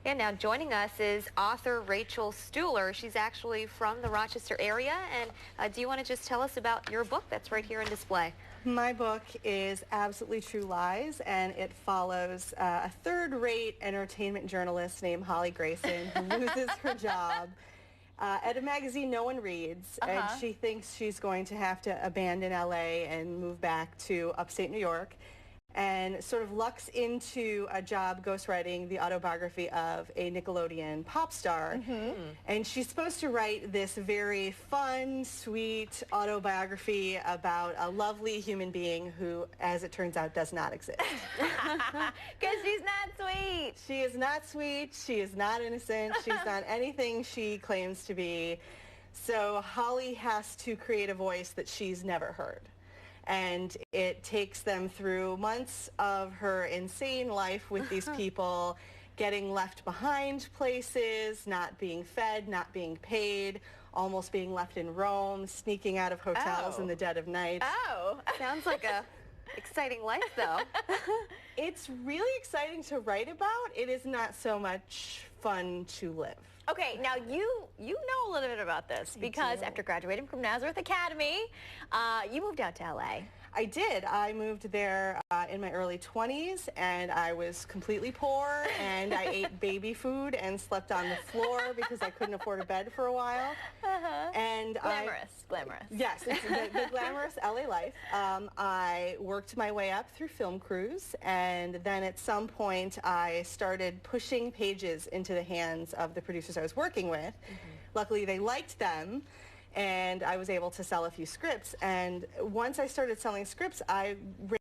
And now joining us is author Rachel Stuhler. She's actually from the Rochester area. And do you want to just tell us about your book that's right here in display? My book is Absolutely True Lies, and it follows a third-rate entertainment journalist named Holly Grayson who loses her job at a magazine no one reads, and she thinks she's going to have to abandon LA and move back to upstate New York, and sort of lucks into a job ghostwriting the autobiography of a Nickelodeon pop star. And she's supposed to write this very fun, sweet autobiography about a lovely human being who, as it turns out, does not exist. Because she's not sweet. She is not sweet. She is not innocent. She's not anything she claims to be. So Holly has to create a voice that she's never heard. And it takes them through months of her insane life with these people, getting left behind places, not being fed, not being paid, almost being left in Rome, sneaking out of hotels in the dead of night. Oh, sounds like a exciting life, though. It's really exciting to write about. It is not so much fun to live. Okay, now you know a little bit about this because after graduating from Nazareth Academy, you moved out to LA. I did. I moved there in my early 20s, and I was completely poor, and I ate baby food and slept on the floor because I couldn't afford a bed for a while. And Glamorous. Yes, it's the glamorous LA life. I worked my way up through film crews, and then at some point I started pushing pages into the hands of the producers I was working with. Luckily, they liked them, and I was able to sell a few scripts. And once I started selling scripts, I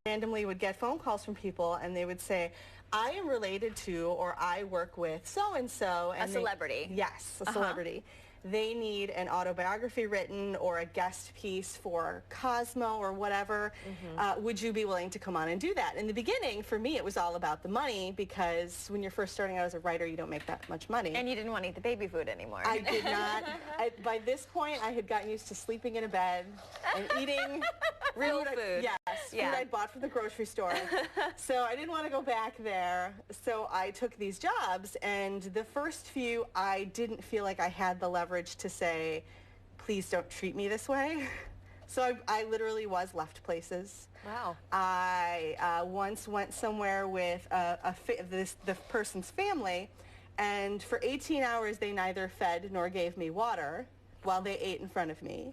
randomly would get phone calls from people, and they would say, I am related to, or I work with so-and-so. A celebrity. Yes, a celebrity. They need an autobiography written or a guest piece for Cosmo or whatever. Would you be willing to come on and do that? In the beginning, for me, it was all about the money, because when you're first starting out as a writer, you don't make that much money. And you didn't want to eat the baby food anymore. I did not. By this point, I had gotten used to sleeping in a bed and eating real food. Yes, food I'd bought from the grocery store. So I didn't want to go back there. So I took these jobs, and the first few, I didn't feel like I had the leverage to say, please don't treat me this way. So I literally was left places. Wow. I once went somewhere with the person's family, and for 18 hours they neither fed nor gave me water while they ate in front of me.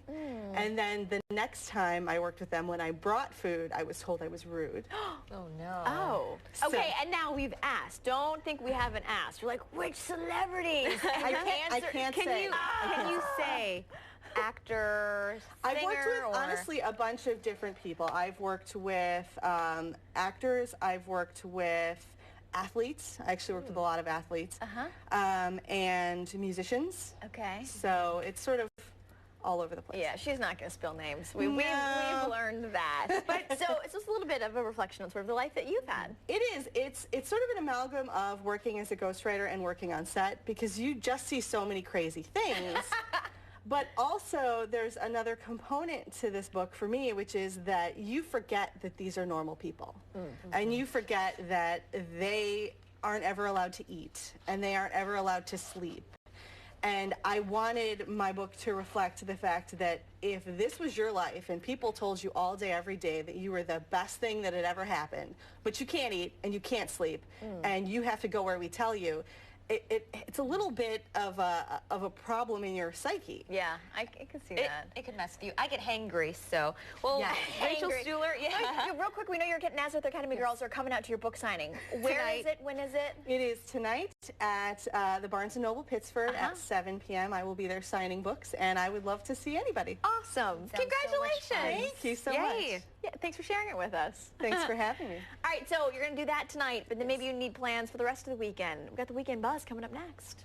And then the next time I worked with them, when I brought food, I was told I was rude. Oh, no. Oh. Okay, and now we've asked. Don't think we haven't asked. You're like, which celebrities? I can't say. Can you say actor, singer? I've worked with, honestly, a bunch of different people. I've worked with actors. I've worked with athletes. I actually worked with a lot of athletes. And musicians. Okay. So it's sort of all over the place. Yeah, she's not going to spill names. We've learned that. But so it's just a little bit of a reflection on sort of the life that you've had. It is. It's sort of an amalgam of working as a ghostwriter and working on set, because you just see so many crazy things. But also, there's another component to this book for me, which is that you forget that these are normal people. And you forget that they aren't ever allowed to eat, and they aren't ever allowed to sleep. And I wanted my book to reflect the fact that if this was your life and people told you all day, every day that you were the best thing that had ever happened, but you can't eat and you can't sleep, and you have to go where we tell you, it's a little bit of a problem in your psyche. Yeah, I can see that. It could mess with you. I get hangry, so. Well, Rachel Stuhler, real quick, we know you're getting Nazareth Academy girls are coming out to your book signing. Where is it? When is it? It is tonight at the Barnes & Noble Pittsford at 7 p.m. I will be there signing books, and I would love to see anybody. Awesome. Congratulations. Thank you so much. Yeah, thanks for sharing it with us. Thanks for having me. All right, so you're going to do that tonight, but then maybe you need plans for the rest of the weekend. We've got the Weekend Buzz coming up next.